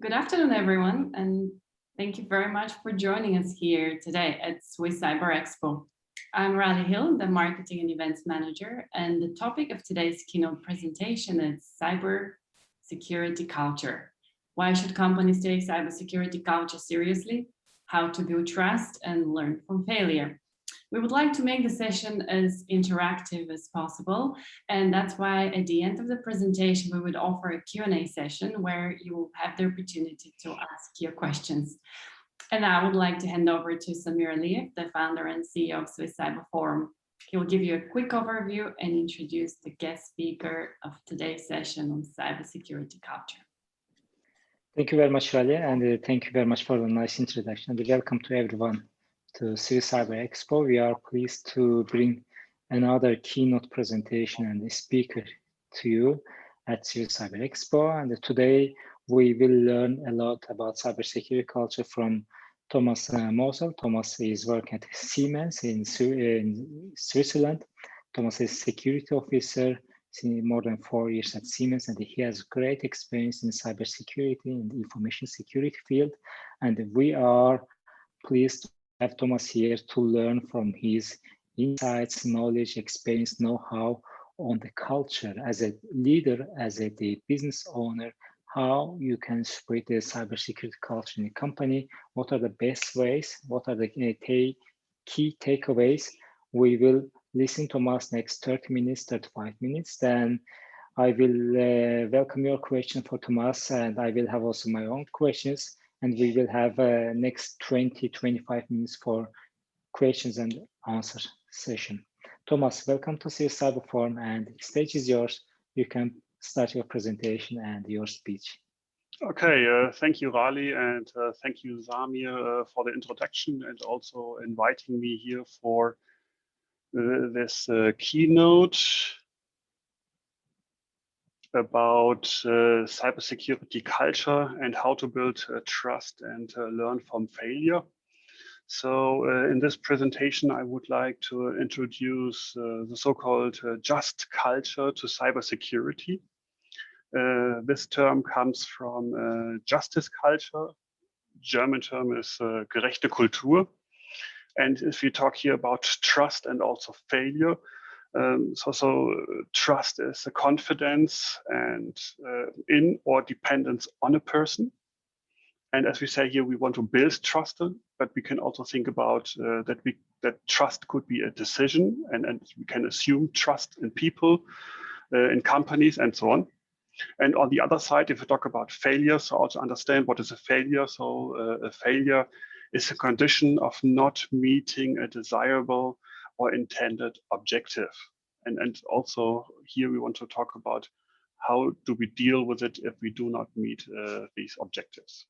Good afternoon, everyone, and thank you very much for joining us here today at Swiss Cyber Expo. I'm Raleigh Hill, the Marketing and Events Manager, and the topic of today's keynote presentation is Cybersecurity Culture. Why should companies take cybersecurity culture seriously? How to build trust and learn from failure. We would like to make the session as interactive as possible, and that's why at the end of the presentation we would offer a Q&A session where you will have the opportunity to ask your questions. And I would like to hand over to Samir Aliyev, the founder and CEO of Swiss Cyber Forum. He will give you a quick overview and introduce the guest speaker of today's session on cybersecurity culture. Thank you very much, Raleigh, and thank you very much for the nice introduction. And welcome to everyone to Swiss Cyber Expo. We are pleased to bring another keynote presentation and speaker to you at Swiss Cyber Expo. And today we will learn a lot about cybersecurity culture from Thomas Mosel. Thomas is working at Siemens in Switzerland. Thomas is security officer, more than 4 years at Siemens, and he has great experience in cybersecurity and the information security field. And we are pleased to have Thomas here to learn from his insights, knowledge, experience, know-how on the culture as a leader, as a business owner, how you can spread the cybersecurity culture in a company, what are the best ways, what are the key takeaways. We will listen to Thomas next 30 minutes, 35 minutes. Then I will welcome your question for Thomas, and I will have also my own questions. And we will have next 20-25 minutes for questions and answer session. Thomas, welcome to Swiss Cyber Forum, and the stage is yours. You can start your presentation and your speech. Okay, thank you, Raleigh, and thank you, Samir, for the introduction and also inviting me here for this keynote about cybersecurity culture and how to build trust and learn from failure. So in this presentation, I would like to introduce the so-called just culture to cybersecurity. This term comes from justice culture. German term is gerechte Kultur. And if you talk here about trust and also failure, so trust is a confidence and in or dependence on a person. And as we say here, we want to build trust, but we can also think about that trust could be a decision, and we can assume trust in people, in companies, and so on. And on the other side, if we talk about failure, so also understand what is a failure. So a failure is a condition of not meeting a desirable or intended objective. And also here we want to talk about how do we deal with it if we do not meet these objectives.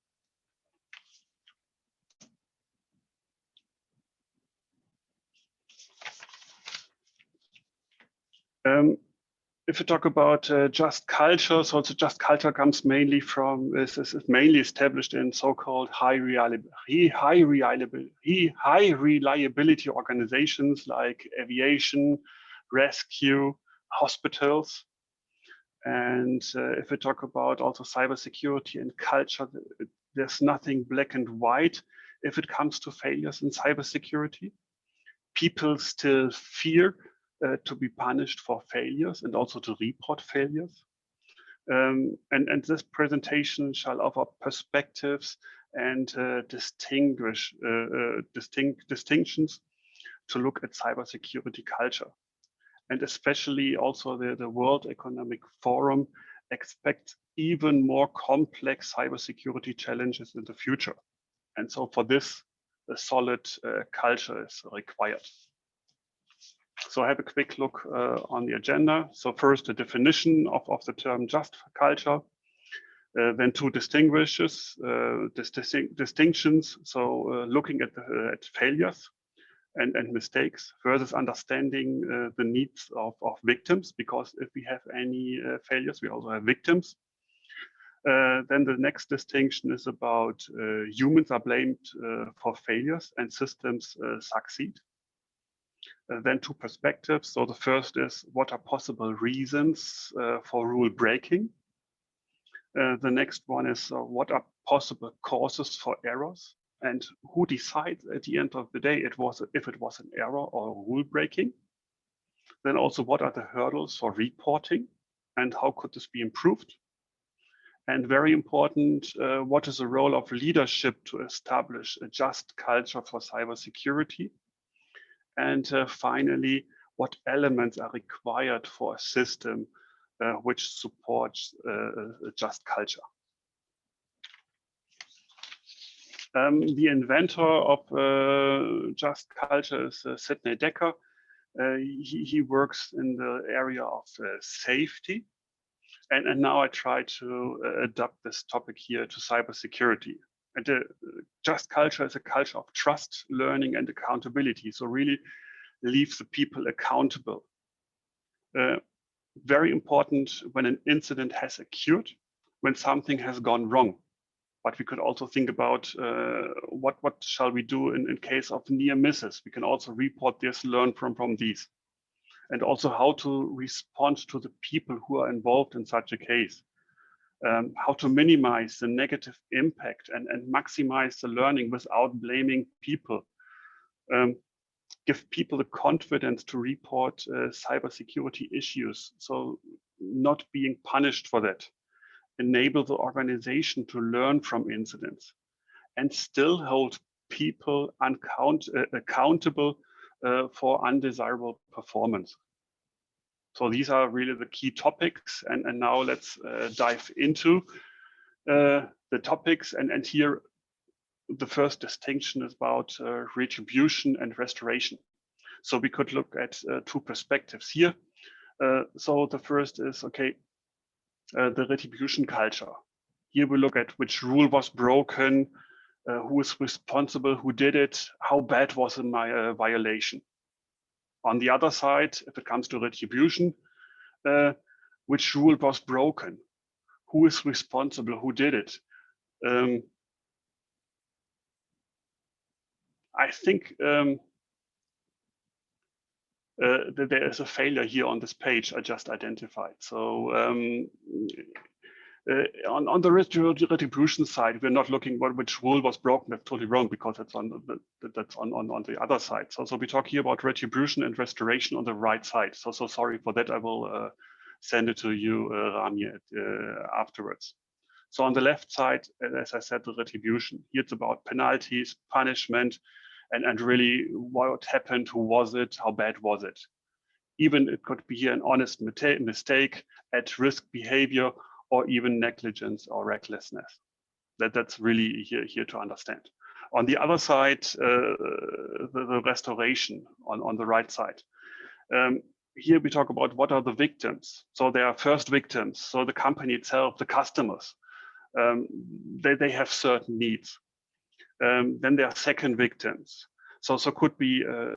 If we talk about just culture, so the just culture comes mainly from, is mainly established in so-called high reliability organizations like aviation, rescue, hospitals. And if we talk about also cybersecurity and culture, there's nothing black and white if it comes to failures in cybersecurity. People still fear to be punished for failures and also to report failures. And this presentation shall offer perspectives and distinctions to look at cybersecurity culture. And especially also the World Economic Forum expects even more complex cybersecurity challenges in the future. And so for this, a solid culture is required. So I have a quick look on the agenda. So first, the definition of the term just culture, then two distinctions. So looking at failures and mistakes versus understanding the needs of victims, because if we have any failures, we also have victims. Then the next distinction is about humans are blamed for failures and systems succeed. Then two perspectives. So the first is what are possible reasons for rule breaking? The next one is what are possible causes for errors, and who decides at the end of the day if it was an error or rule breaking. Then also, what are the hurdles for reporting and how could this be improved? And very important, what is the role of leadership to establish a just culture for cybersecurity? And finally, what elements are required for a system which supports a just culture? The inventor of just culture is Sidney Dekker. He works in the area of safety. And now I try to adapt this topic here to cybersecurity. And just culture is a culture of trust, learning, and accountability. So really leave the people accountable. Very important when an incident has occurred, when something has gone wrong. But we could also think about what shall we do in case of near misses. We can also report this, learn from these. And also how to respond to the people who are involved in such a case. How to minimize the negative impact and maximize the learning without blaming people. Give people the confidence to report cybersecurity issues, so not being punished for that. Enable the organization to learn from incidents and still hold people accountable for undesirable performance. So these are really the key topics. And now let's dive into the topics. And here, the first distinction is about retribution and restoration. So we could look at two perspectives here. So the first is, okay, the retribution culture. Here we look at which rule was broken, who is responsible, who did it, how bad was my violation. On the other side, if it comes to retribution, which rule was broken, who is responsible, who did it. I think that there is a failure here on this page I just identified. So on the retribution side, we're not looking at which rule was broken. That's totally wrong because that's on the other side. So we talk here about retribution and restoration on the right side. So sorry for that. I will send it to you, Rami, afterwards. So on the left side, as I said, the retribution. Here it's about penalties, punishment, and really what happened, who was it, how bad was it. Even it could be an honest mistake, at-risk behavior, or even negligence or recklessness. That's really here to understand. On the other side, the restoration on the right side. Here we talk about what are the victims. So there are first victims, so the company itself, the customers. They have certain needs. Then there are second victims. So could be a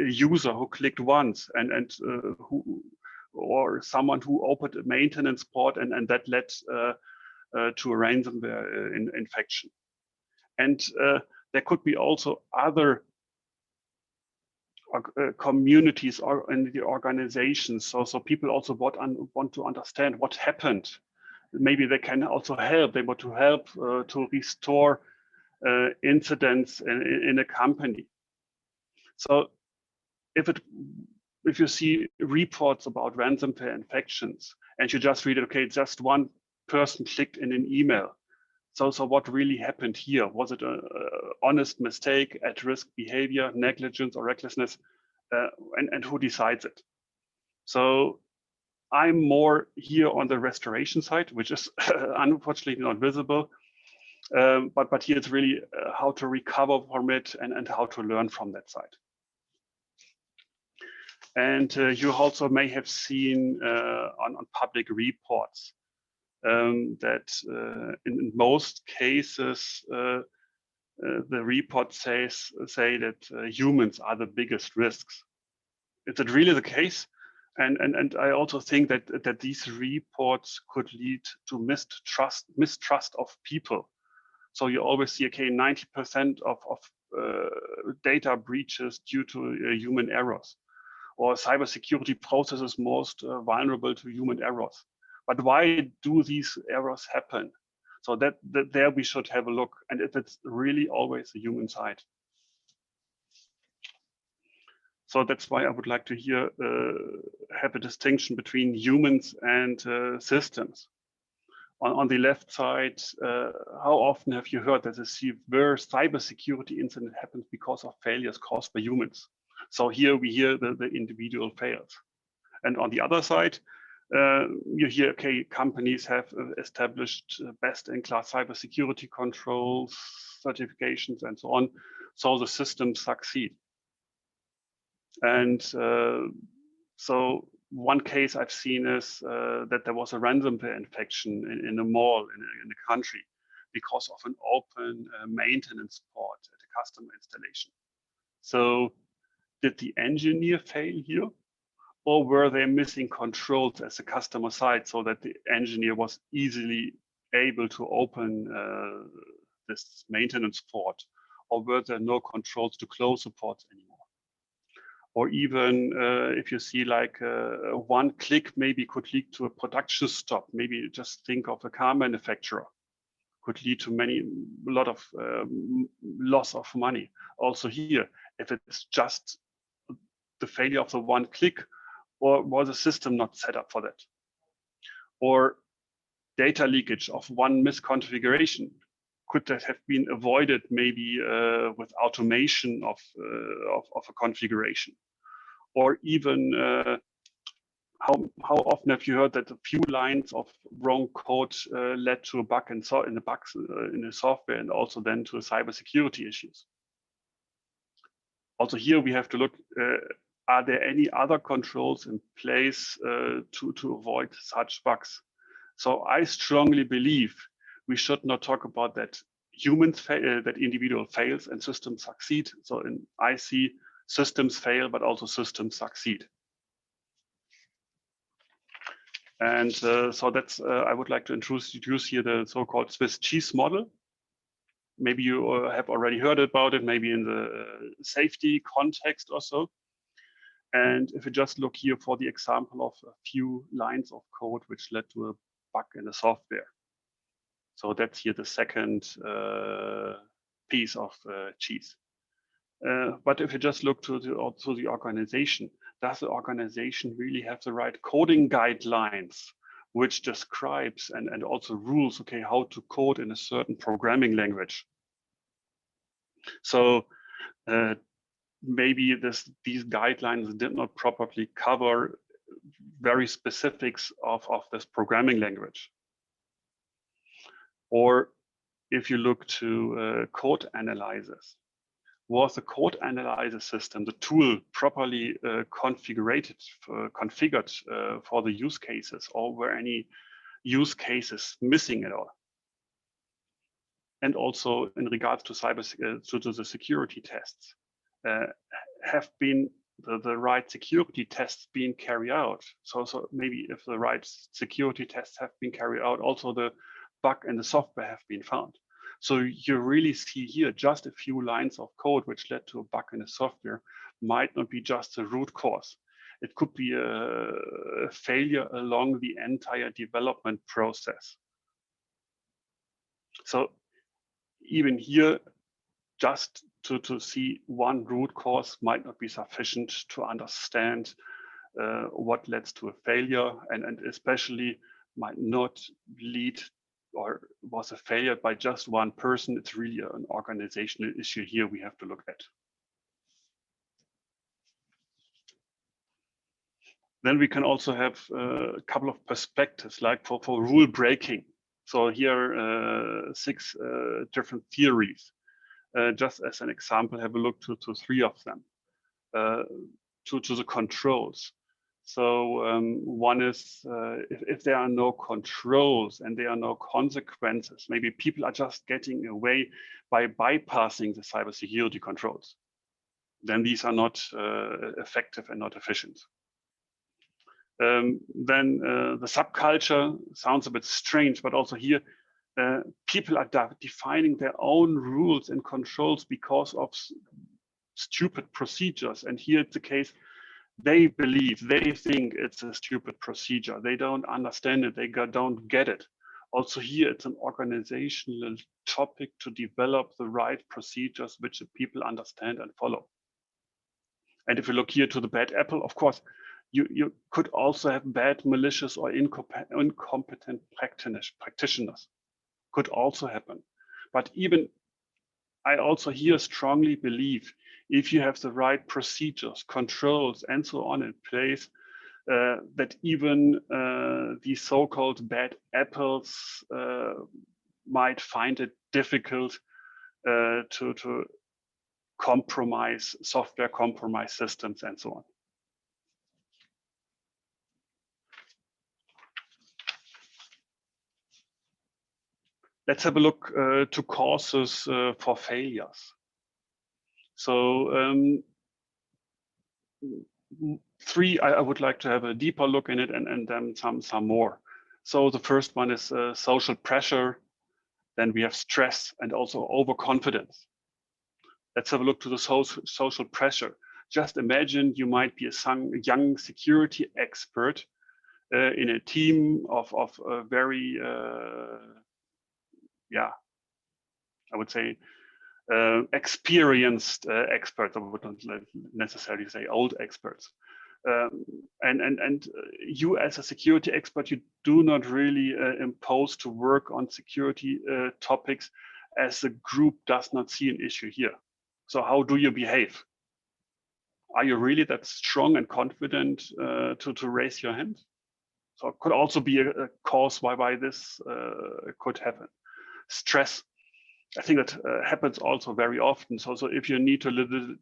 user who clicked once and who, or someone who opened a maintenance port and that led to a ransomware infection. And there could be also other communities or in the organizations. So people also want to understand what happened. Maybe they can also help. They want to help to restore incidents in a company. So if you see reports about ransomware infections and you just read it, okay, just one person clicked in an email. So what really happened here? Was it an honest mistake, at-risk behavior, negligence or recklessness? And who decides it? So I'm more here on the restoration side, which is unfortunately not visible. But here it's really how to recover from it and how to learn from that side. And you also may have seen on public reports that in most cases, the reports say that humans are the biggest risks. Is that really the case? And I also think that these reports could lead to mistrust of people. So you always see, okay, 90% of data breaches due to human errors, or cybersecurity processes most vulnerable to human errors. But why do these errors happen? So that there we should have a look, and if it's really always the human side. So that's why I would like to here have a distinction between humans and systems. On the left side, how often have you heard that a severe cybersecurity incident happens because of failures caused by humans? So here we hear the individual fails. And on the other side, you hear, okay, companies have established best-in-class cybersecurity controls, certifications, and so on, so the systems succeed. And so one case I've seen is that there was a ransomware infection in a mall in a country because of an open maintenance port at a customer installation. So did the engineer fail here? Or were they missing controls as a customer side so that the engineer was easily able to open this maintenance port? Or were there no controls to close the ports anymore? Or even if you see like one click maybe could lead to a production stop. Maybe just think of a car manufacturer. Could lead to a lot of loss of money. Also here, if it's just the failure of the one click, or was the system not set up for that? Or data leakage of one misconfiguration. Could that have been avoided maybe with automation of a configuration? Or even how often have you heard that a few lines of wrong code led to a bug in the software, and also then to cybersecurity issues? Also here we have to look, are there any other controls in place to avoid such bugs? So I strongly believe we should not talk about that humans fail, that individual fails and systems succeed. So I see systems fail, but also systems succeed. And so that's, I would like to introduce here the so-called Swiss cheese model. Maybe you have already heard about it, maybe in the safety context or so. And if you just look here for the example of a few lines of code which led to a bug in the software. So that's here the second piece of cheese. But if you just look to the organization, does the organization really have the right coding guidelines which describes and also rules, okay, how to code in a certain programming language? So maybe these guidelines did not properly cover very specifics of this programming language. Or if you look to code analyzers, was the code analyzer system, the tool, properly configured for the use cases, or were any use cases missing at all? And also in regards to to the security tests, have been the right security tests being carried out? So maybe if the right security tests have been carried out, also the bug in the software have been found. So you really see here just a few lines of code which led to a bug in the software might not be just a root cause. It could be a failure along the entire development process. So even here, just to see one root cause might not be sufficient to understand what leads to a failure, and especially might not lead or was a failure by just one person. It's really an organizational issue here we have to look at. Then we can also have a couple of perspectives, like for rule breaking. So here 6 different theories. Just as an example, have a look to 3 of them. To the controls. So one is if there are no controls and there are no consequences, maybe people are just getting away by bypassing the cybersecurity controls, then these are not effective and not efficient. Then the subculture sounds a bit strange, but also here people are defining their own rules and controls because of stupid procedures. And here it's the case, they think it's a stupid procedure. They don't understand it. They don't get it. Also here, it's an organizational topic to develop the right procedures which the people understand and follow. And if you look here to the bad apple, of course, you could also have bad, malicious, or incompetent practitioners. Could also happen. But even I also here strongly believe if you have the right procedures, controls, and so on in place, that even these so-called bad apples might find it difficult to compromise software, compromise systems, and so on. Let's have a look to causes for failures. So three, I would like to have a deeper look in it, and then some more. So the first one is social pressure. Then we have stress and also overconfidence. Let's have a look to the social pressure. Just imagine you might be a young security expert in a team of very, I would say, experienced experts. I would not necessarily say old experts. And you as a security expert, you do not really impose to work on security topics as the group does not see an issue here. So how do you behave? Are you really that strong and confident to raise your hand? So it could also be a cause why this could happen. Stress. I think that happens also very often. So if you need to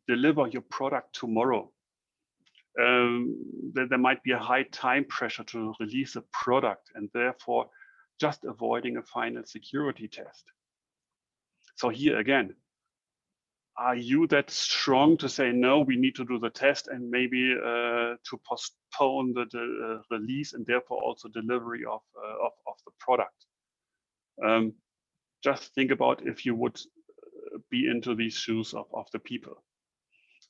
deliver your product tomorrow, there might be a high time pressure to release a product, and therefore just avoiding a final security test. So here again, are you that strong to say, no, we need to do the test and maybe to postpone the release and therefore also delivery of the product? Just think about if you would be into these shoes of the people.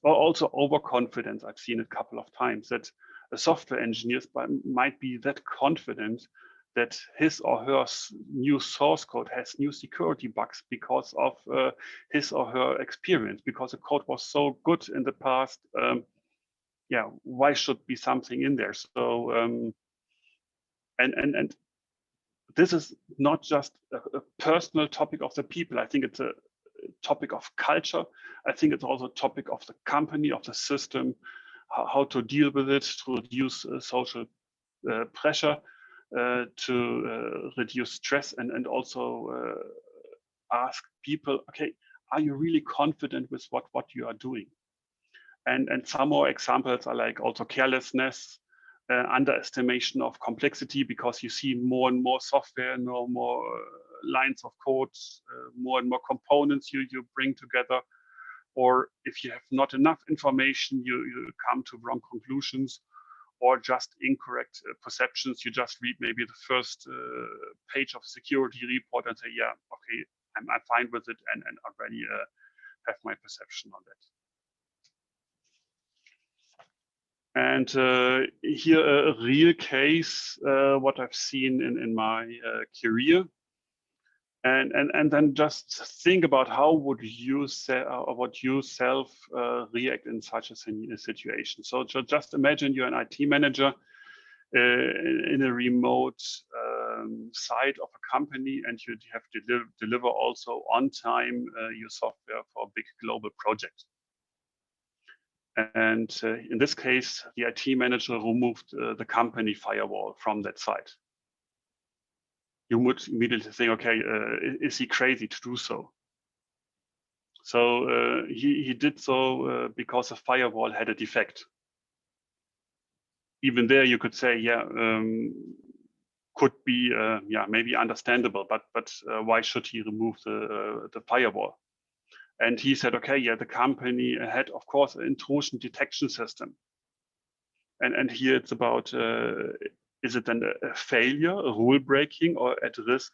Or also overconfidence. I've seen it a couple of times that a software engineer might be that confident that his or her new source code has new security bugs because of his or her experience, because the code was so good in the past. Why should be something in there? So and this is not just a personal topic of the people. I think it's a topic of culture. I think it's also a topic of the company, of the system, how to deal with it, to reduce social pressure, to reduce stress, and also ask people, okay, are you really confident with what you are doing? And some more examples are like also carelessness, underestimation of complexity, because you see more and more software, no more lines of code, more and more components you bring together. Or if you have not enough information, you come to wrong conclusions or just incorrect perceptions. You just read maybe the first page of a security report and say, yeah, okay, I'm fine with it, and already have my perception on that. And here a real case, what I've seen in my career, and then just think about how would you yourself react in such a situation. So just imagine you're an IT manager in a remote site of a company, and you have to deliver also on time your software for a big global project. And in this case, the IT manager removed the company firewall from that site. You would immediately think, okay, is he crazy to do so? So he did so because the firewall had a defect. Even there, you could say, yeah, could be, maybe understandable, but why should he remove the firewall? And he said, okay, yeah, the company had, of course, an intrusion detection system. And here it's about, is it then a failure, a rule breaking, or at risk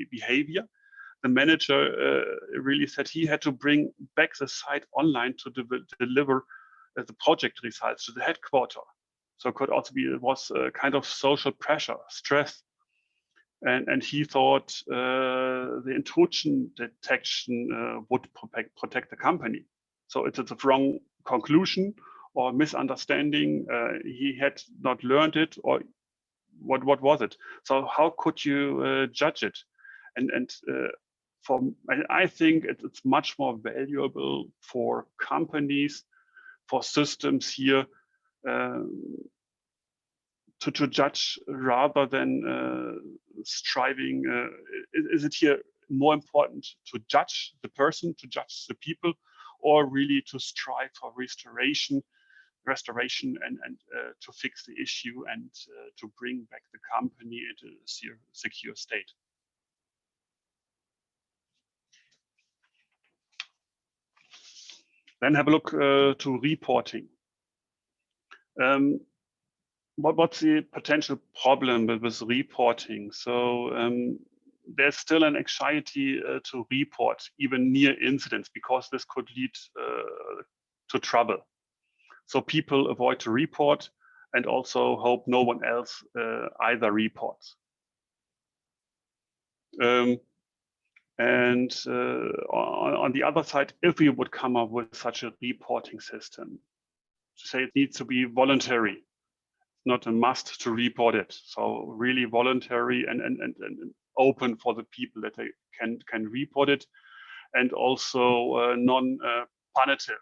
behavior? The manager really said he had to bring back the site online to deliver the project results to the headquarter. So it could also be, it was a kind of social pressure, stress. And he thought the intrusion detection would protect the company. So it's a wrong conclusion or misunderstanding. He had not learned it, or what was it? So how could you judge it? I think it's much more valuable for companies, for systems here, to judge rather than striving. Is it here more important to judge the person, to judge the people, or really to strive for restoration and to fix the issue and to bring back the company into a secure state? Then have a look to reporting. What's the potential problem with reporting? So there's still an anxiety to report even near incidents, because this could lead to trouble. So people avoid to report and also hope no one else either reports. On the other side, if we would come up with such a reporting system, to say it needs to be voluntary, not a must to report it. So really voluntary and open for the people that they can report it, and also non-punitive.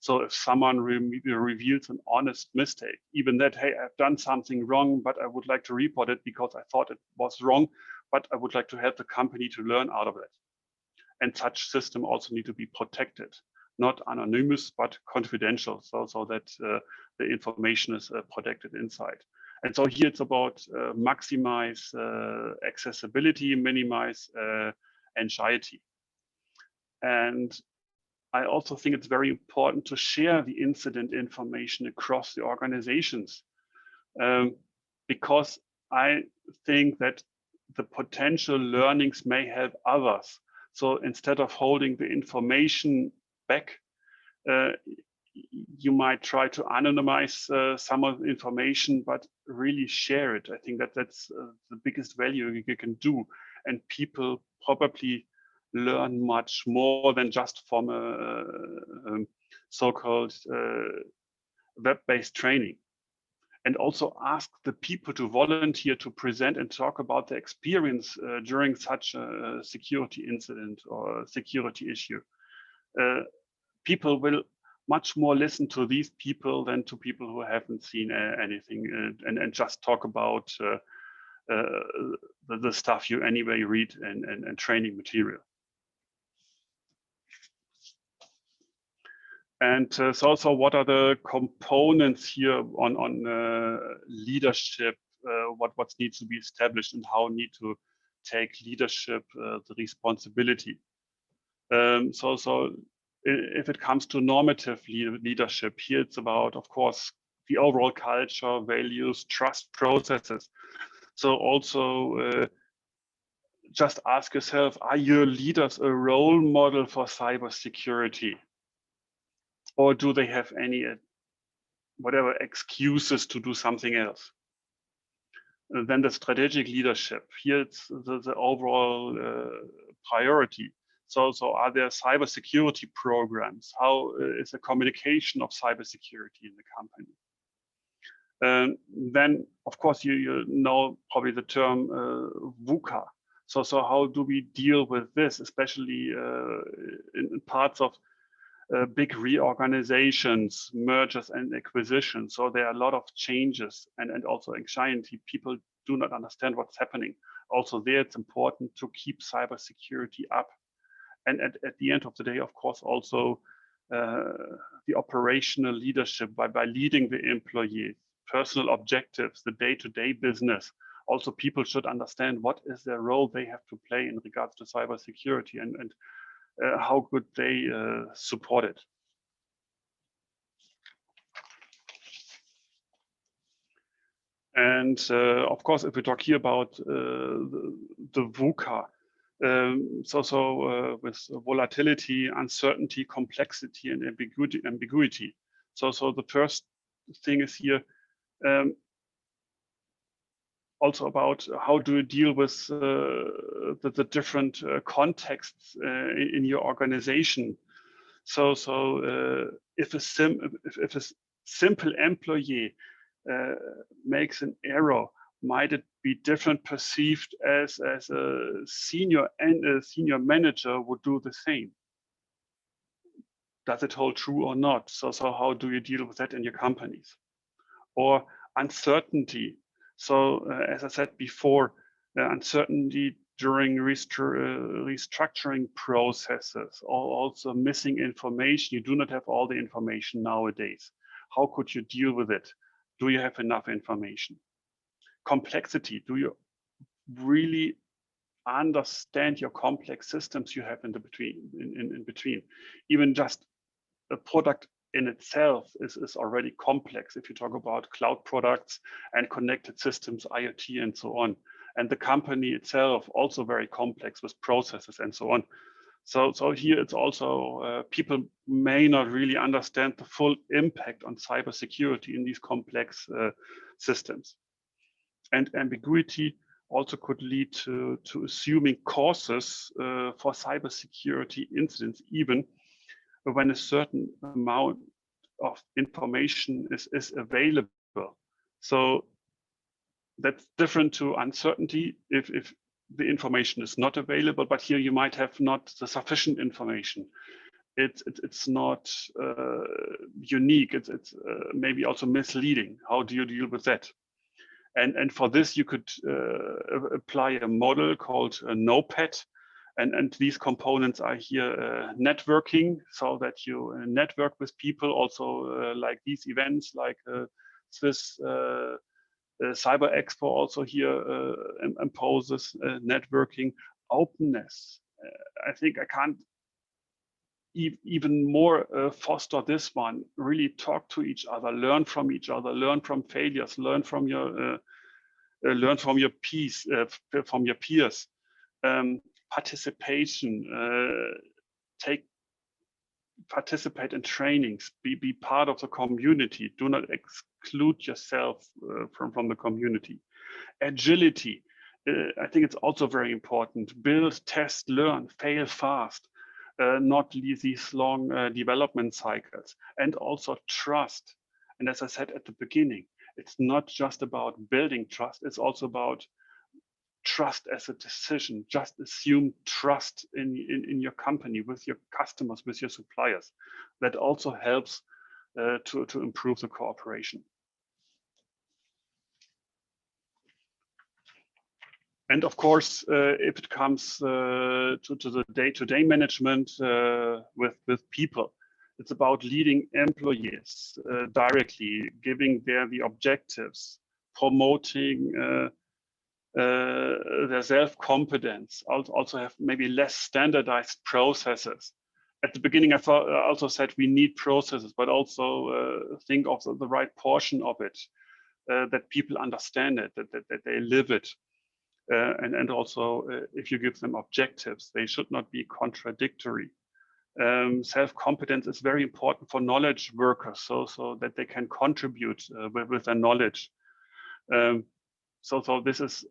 So if someone reveals an honest mistake, even that, hey, I've done something wrong, but I would like to report it because I thought it was wrong, but I would like to help the company to learn out of it. And such system also need to be protected, not anonymous, but confidential, so that the information is protected inside. And so here it's about maximize accessibility, minimize anxiety. And I also think it's very important to share the incident information across the organizations, because I think that the potential learnings may help others. So instead of holding the information back, you might try to anonymize some of the information, but really share it. I think that's the biggest value you can do. And people probably learn much more than just from a so-called web-based training. And also ask the people to volunteer to present and talk about their experience during such a security incident or security issue. People will much more listen to these people than to people who haven't seen anything and just talk about the stuff you anyway read and training material. And so what are the components here on leadership? What needs to be established and how need to take leadership the responsibility? So if it comes to normative leadership, here it's about, of course, the overall culture, values, trust processes. So also just ask yourself, are your leaders a role model for cybersecurity? Or do they have any, whatever, excuses to do something else? And then the strategic leadership. Here it's the overall priority. So are there cybersecurity programs? How is the communication of cybersecurity in the company? Then, of course, you know probably the term VUCA. So how do we deal with this, especially in parts of big reorganizations, mergers and acquisitions? So there are a lot of changes and also anxiety. People do not understand what's happening. Also there, it's important to keep cybersecurity up. And at the end of the day, of course, also the operational leadership by leading the employees, personal objectives, the day-to-day business. Also, people should understand what is their role they have to play in regards to cybersecurity and how could they support it. And of course, if we talk here about the VUCA, with volatility, uncertainty, complexity, and ambiguity. So the first thing is here also about how do you deal with the different contexts in your organization. So if a simple employee makes an error, might it be different perceived as a senior manager would do the same? Does it hold true or not? So how do you deal with that in your companies? Or uncertainty. So as I said before, uncertainty during restructuring processes, or also missing information. You do not have all the information nowadays. How could you deal with it? Do you have enough information? Complexity. Do you really understand your complex systems you have in between? Even just a product in itself is already complex if you talk about cloud products and connected systems, IoT, and so on. And the company itself also very complex with processes and so on. So here it's also people may not really understand the full impact on cybersecurity in these complex systems. And ambiguity also could lead to assuming causes for cybersecurity incidents, even when a certain amount of information is available. So that's different to uncertainty if the information is not available, but here you might have not the sufficient information. It's not unique. It's maybe also misleading. How do you deal with that? And for this, you could apply a model called a NOPAD. And these components are here networking, so that you network with people, also like these events, like Swiss Cyber Expo also here imposes networking. Openness. I think I can't even more foster this one. Really talk to each other, learn from each other, learn from failures, learn from your peers. Participation, participate in trainings, be part of the community. Do not exclude yourself from the community. Agility, I think it's also very important. Build, test, learn, fail fast, not these long development cycles. And also trust. And as I said at the beginning, it's not just about building trust, it's also about trust as a decision. Just assume trust in your company, with your customers, with your suppliers. That also helps to improve the cooperation. And of course, if it comes to the day-to-day management with people, it's about leading employees directly, giving the objectives, promoting their self-confidence, also have maybe less standardized processes. At the beginning, I also said we need processes, but also think of the right portion of it, that people understand it, that they live it. And also, if you give them objectives, they should not be contradictory. Self-competence is very important for knowledge workers, so that they can contribute with their knowledge. So this is,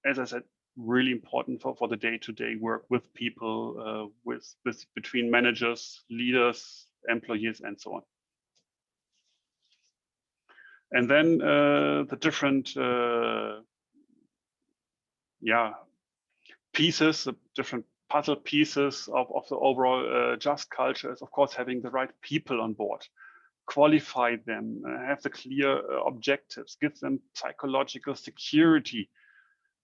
as I said, really important for the day-to-day work with people, between managers, leaders, employees, and so on. And then the different pieces, the different puzzle pieces of the overall just culture is, of course, having the right people on board. Qualify them, have the clear objectives, give them psychological security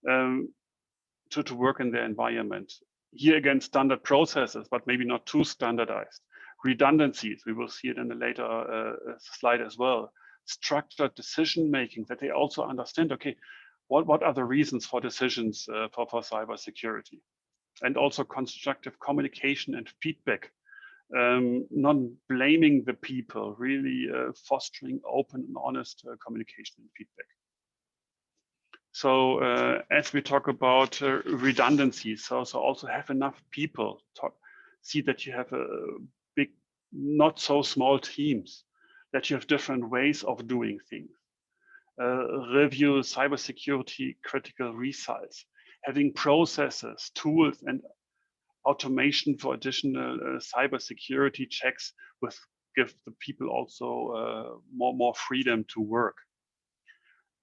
to work in their environment. Here again, standard processes, but maybe not too standardized. Redundancies, we will see it in a later slide as well. Structured decision making, that they also understand, okay, what are the reasons for decisions for cybersecurity? And also constructive communication and feedback. Not blaming the people, really fostering open and honest communication and feedback. So as we talk about redundancy, so also have enough people, see that you have a big not so small teams, that you have different ways of doing things. Review cybersecurity critical results, having processes, tools, and automation for additional cybersecurity checks give the people also more freedom to work.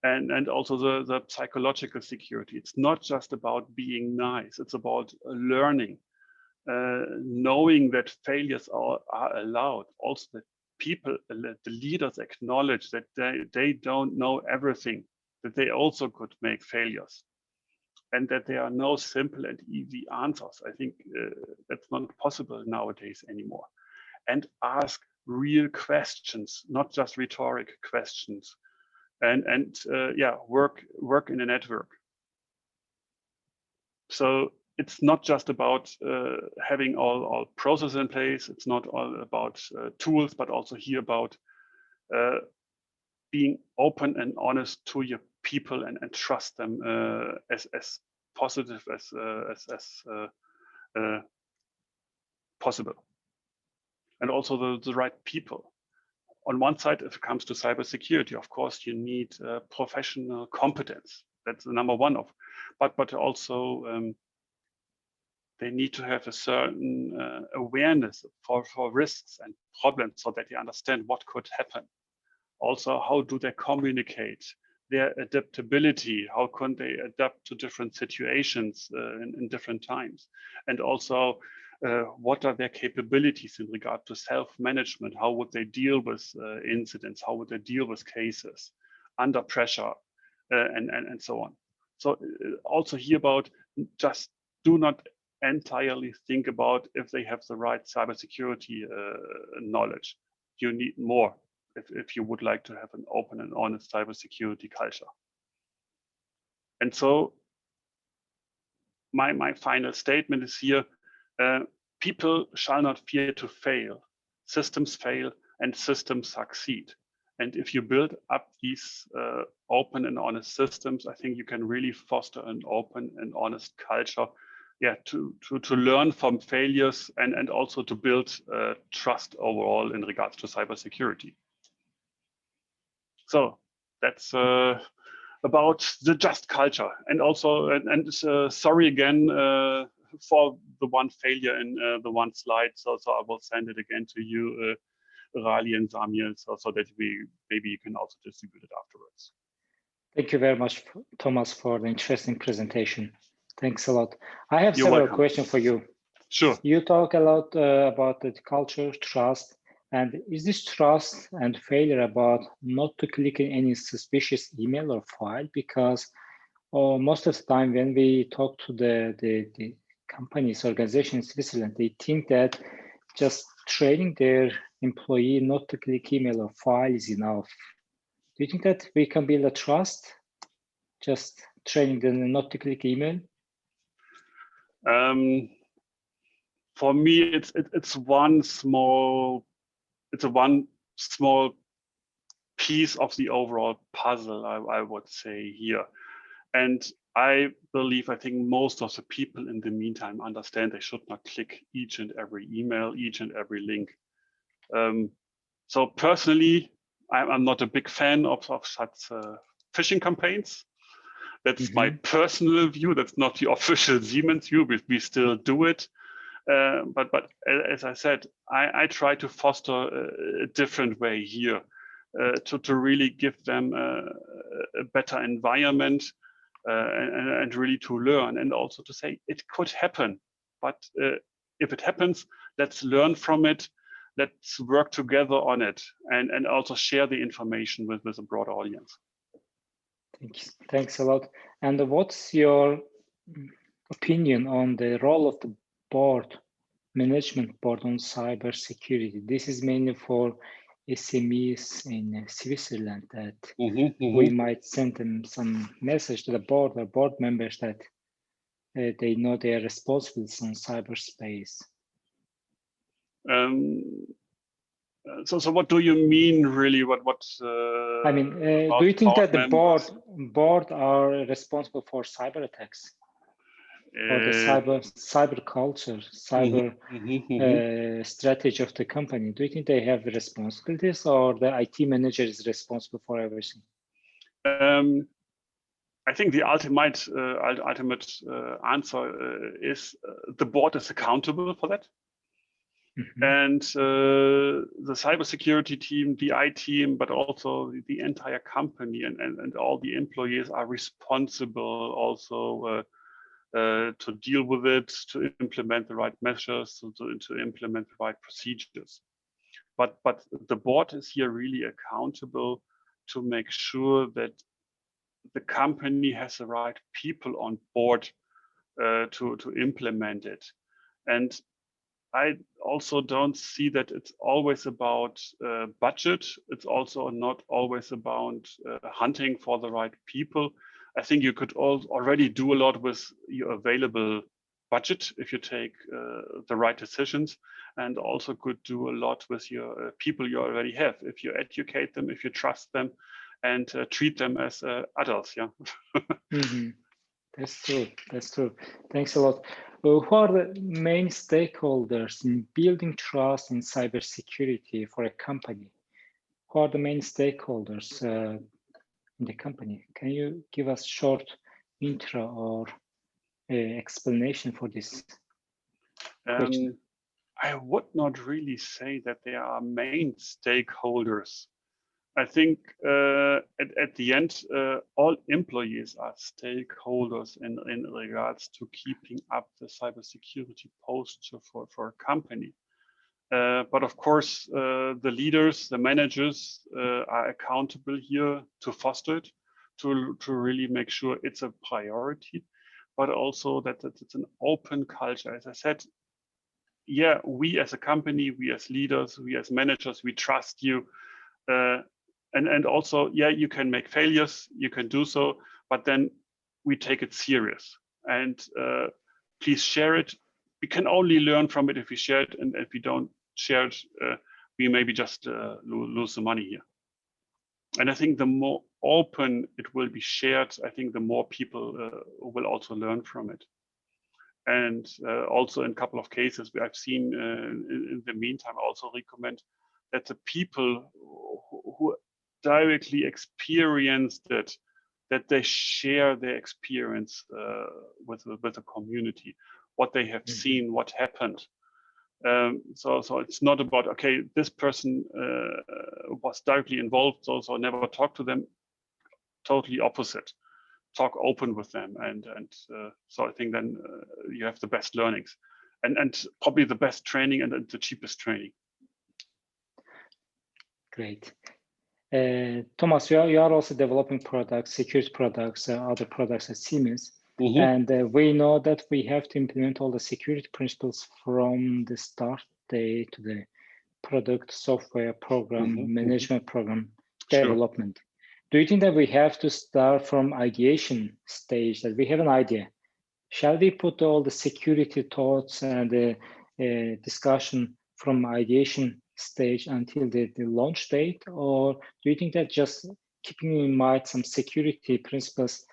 And also the psychological security. It's not just about being nice, it's about learning, knowing that failures are allowed. Also that people, the leaders acknowledge that they don't know everything, that they also could make failures, and that there are no simple and easy answers. I think that's not possible nowadays anymore. And ask real questions, not just rhetoric questions. And yeah, work in a network. So it's not just about having all processes in place. It's not all about tools, but also here about being open and honest to your people and trust them as positive as possible. And also the right people. On one side, if it comes to cybersecurity, of course, you need professional competence. That's the number one of, but also they need to have a certain awareness for risks and problems so that they understand what could happen. Also, how do they communicate? Their adaptability, how can they adapt to different situations in different times? And also, what are their capabilities in regard to self-management? How would they deal with incidents? How would they deal with cases under pressure and so on? So also here about just do not entirely think about if they have the right cybersecurity knowledge. You need more if you would like to have an open and honest cybersecurity culture. And so my final statement is here, people shall not fear to fail. Systems fail and systems succeed. And if you build up these open and honest systems, I think you can really foster an open and honest culture, yeah, to learn from failures and also to build trust overall in regards to cybersecurity. So that's about the just culture. And also, sorry again for the one failure in the one slide. So I will send it again to you, Rali and Samuel, so that maybe you can also distribute it afterwards. Thank you very much, Thomas, for the interesting presentation. Thanks a lot. I have several questions for you. Sure. You talk a lot about the culture, trust, and is this trust and failure about not to click in any suspicious email or file? Because most of the time when we talk to the companies, organizations in Switzerland, they think that just training their employee not to click email or file is enough. Do you think that we can build a trust just training them not to click email? For me, it's one small piece of the overall puzzle, I would say here. And I think most of the people in the meantime understand they should not click each and every email, each and every link. So personally, I'm not a big fan of such phishing campaigns. That's my personal view. That's not the official Siemens view. We still do it. But as I said, I try to foster a different way here to really give them a better environment and really to learn, and also to say it could happen. But if it happens, let's learn from it. Let's work together on it and also share the information with a broad audience. Thanks a lot. And what's your opinion on the role of the management board on cybersecurity? This is mainly for SMEs in Switzerland that we might send them some message to the board or board members that they know their responsibilities on cyberspace. So what do you mean really? I mean, do you think that the board are responsible for cyber attacks? or the cyber culture, cyber strategy of the company? Do you think they have the responsibilities, or the IT manager is responsible for everything? I think the ultimate answer is the board is accountable for that. And the cybersecurity team, the IT team, but also the entire company and all the employees are responsible also to deal with it, to implement the right measures, to implement the right procedures. But the board is here really accountable to make sure that the company has the right people on board to implement it. And I also don't see that it's always about budget. It's also not always about hunting for the right people. I think you could already do a lot with your available budget if you take the right decisions, and also could do a lot with your people you already have. If you educate them, if you trust them, and treat them as adults. Yeah. That's true. That's true. Thanks a lot. Who are the main stakeholders in building trust in cybersecurity for a company? Who are the main stakeholders in the company? Can you give us short intro or explanation for this question? I would not really say that they are main stakeholders. I think at the end, all employees are stakeholders in regards to keeping up the cybersecurity posture for a company. But of course, the leaders, the managers are accountable here to foster it, to really make sure it's a priority, but also that it's an open culture. As I said, yeah, we as a company, we as leaders, we as managers, we trust you. And also, yeah, you can make failures, you can do so, but then we take it serious. And please share it. We can only learn from it if we share it, and if we don't share it, we maybe just lose the money here. And I think the more open it will be shared, I think the more people will also learn from it. And also in a couple of cases where I've seen in the meantime, I also recommend that the people who directly experienced it, that they share their experience with the community, what they have seen, what happened. So it's not about, okay, this person was directly involved, so never talk to them. Totally opposite. Talk open with them, and so I think then you have the best learnings, and probably the best training and the cheapest training. Great. Thomas, you are also developing products, security products, other products at Siemens. And we know that we have to implement all the security principles from the start day to the product, software, program, management program, development. Do you think that we have to start from ideation stage, that we have an idea? Shall we put all the security thoughts and the discussion from ideation stage until the launch date? Or do you think that just keeping in mind some security principles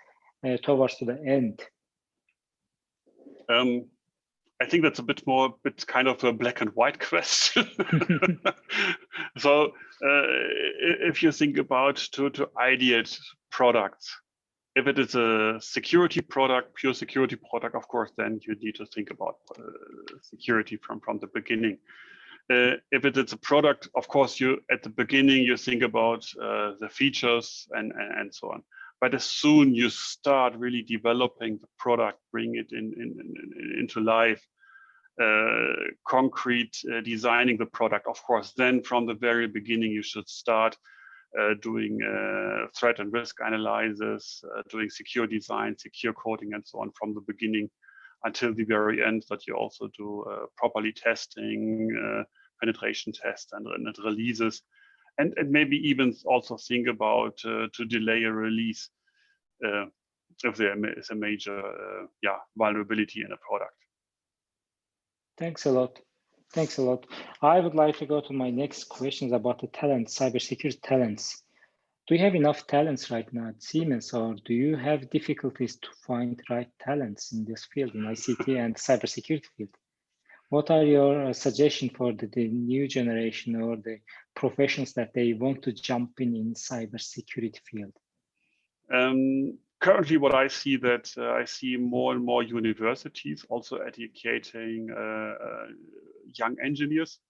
towards to the end? I think that's a bit kind of a black and white question. So if you think about to ideate products, if it is a security product, pure security product, of course, then you need to think about security from the beginning. If it is a product, of course, at the beginning you think about the features and so on. But as soon you start really developing the product, bring it into life, concrete designing the product, of course, then from the very beginning you should start doing threat and risk analysis, doing secure design, secure coding, and so on from the beginning until the very end, that you also do properly testing, penetration tests and releases, and maybe even also think about to delay a release if there is a major vulnerability in a product. Thanks a lot. Thanks a lot. I would like to go to my next questions about the talent, cybersecurity talents. Do you have enough talents right now at Siemens, or do you have difficulties to find right talents in this field, in ICT and cybersecurity field? What are your suggestions for the new generation or the professions that they want to jump in cybersecurity field? Currently, what I see that I see more and more universities also educating young engineers.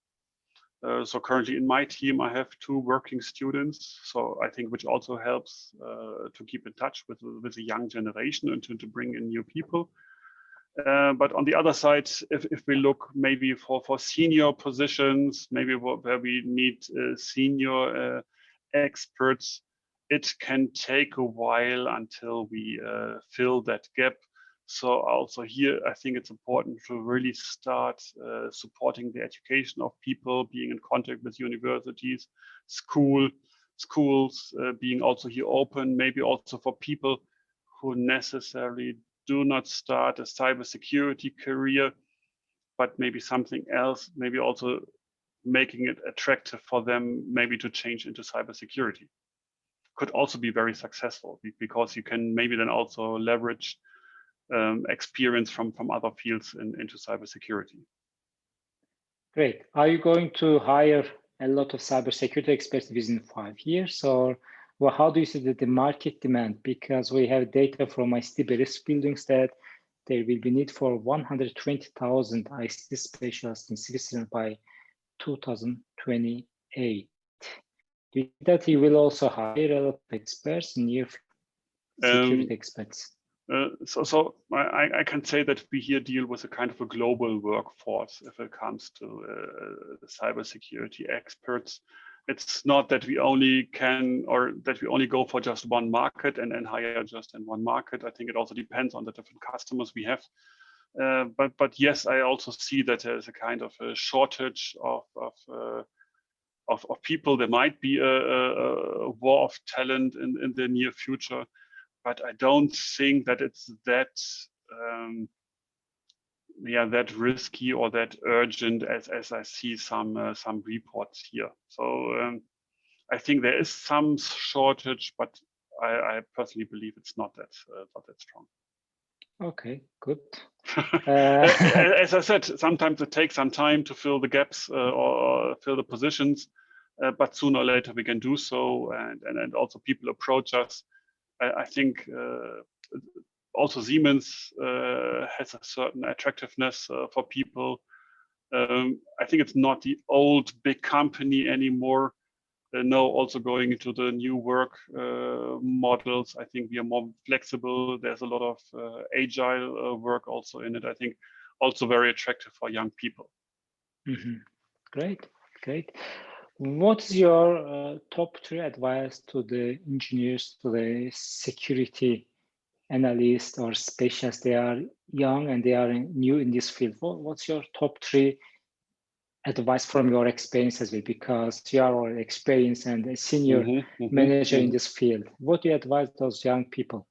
So currently in my team, I have 2 working students. So I think which also helps to keep in touch with the young generation and to bring in new people. But on the other side, if we look maybe for senior positions, maybe where we need senior experts, it can take a while until we fill that gap. So also here, I think it's important to really start supporting the education of people, being in contact with universities, schools, being also here open, maybe also for people who necessarily do not start a cybersecurity career, but maybe something else, maybe also making it attractive for them, maybe to change into cybersecurity. Could also be very successful because you can maybe then also leverage experience from other fields into cybersecurity. Great. Are you going to hire a lot of cybersecurity experts within 5 years, or well, how do you see the market demand? Because we have data from ICT risk buildings that there will be need for 120,000 ICT specialists in Switzerland by 2028. Do you think that you will also hire a lot of experts in your security experts? So I can say that we here deal with a kind of a global workforce if it comes to the cybersecurity experts. It's not that we only can or that we only go for just one market and hire just in one market. I think it also depends on the different customers we have. But yes, I also see that there's a kind of a shortage of people. There might be a war of talent in the near future. But I don't think that it's that that risky or that urgent as I see some reports here. So I think there is some shortage, but I personally believe it's not that strong. Okay, good. As I said, sometimes it takes some time to fill the gaps or fill the positions, but sooner or later we can do so, and also people approach us. I think also Siemens has a certain attractiveness for people. I think it's not the old big company anymore. No, also going into the new work models. I think we are more flexible. There's a lot of agile work also in it. I think also very attractive for young people. Mm-hmm. Great. What's your top 3 advice to the engineers, to the security analysts or specialists? They are young and they are new in this field. What's your top 3 advice from your experience as well? Because you are already experienced and a senior manager in this field. What do you advise those young people?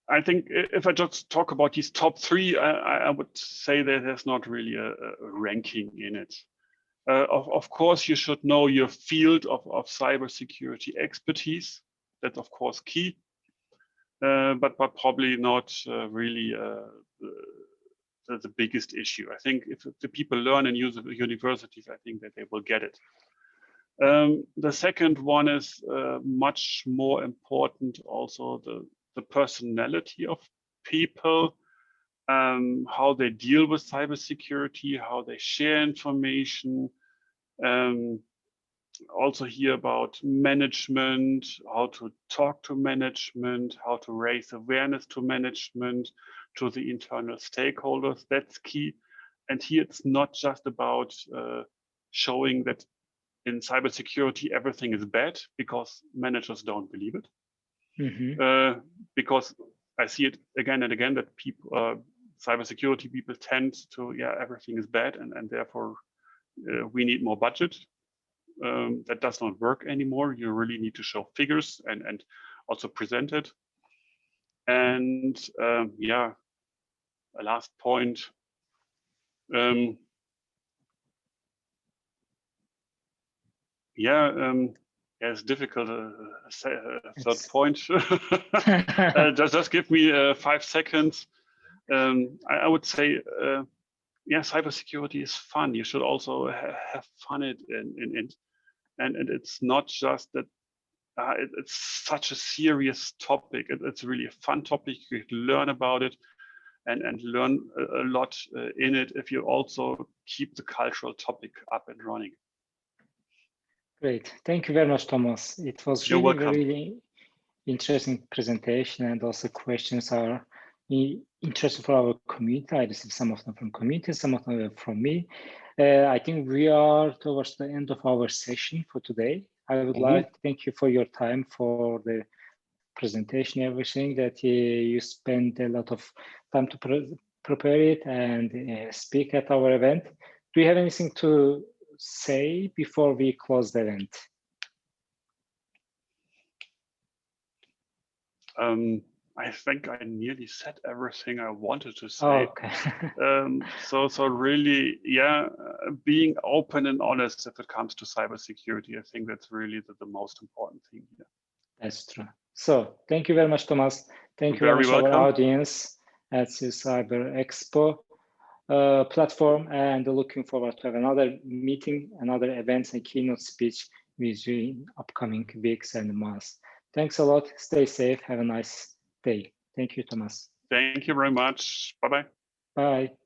I think if I just talk about these top 3, I would say that there's not really a ranking in it. Of course, you should know your field of cybersecurity expertise. That's of course key, but probably not really the biggest issue. I think if the people learn and use the universities, I think that they will get it. The second one is much more important, also the personality of people, how they deal with cybersecurity, how they share information. Also hear about management, how to talk to management, how to raise awareness to management, to the internal stakeholders. That's key. And here it's not just about showing that in cybersecurity everything is bad, because managers don't believe it. Because I see it again and again that people, cybersecurity people tend to, everything is bad and therefore we need more budget. That does not work anymore. You really need to show figures and also present it. And a last point. Yeah, it's difficult. Third point. Just give me 5 seconds. I would say, yeah, cybersecurity is fun. You should also have fun in it, and it's not just that. It's such a serious topic. It's really a fun topic. You can learn about it, and learn a lot in it if you also keep the cultural topic up and running. Great. Thank you very much, Thomas. It was You're really, welcome. really interesting presentation, and also questions are interesting for our community. I received some of them from community, some of them from me. I think we are towards the end of our session for today. I would like to thank you for your time, for the presentation, everything that you spent a lot of time to prepare it and speak at our event. Do you have anything to say before we close the event? I think I nearly said everything I wanted to say. Oh, okay. So really, yeah, being open and honest if it comes to cybersecurity, I think that's really the most important thing here. That's true. So thank you very much, Thomas. Thank you very much welcome. our audience at Cyber Expo platform, and looking forward to have another meeting, another events and keynote speech with you in upcoming weeks and months. Thanks a lot. Stay safe. Have a nice day. Thank you, Thomas. Thank you very much. Bye-bye. Bye.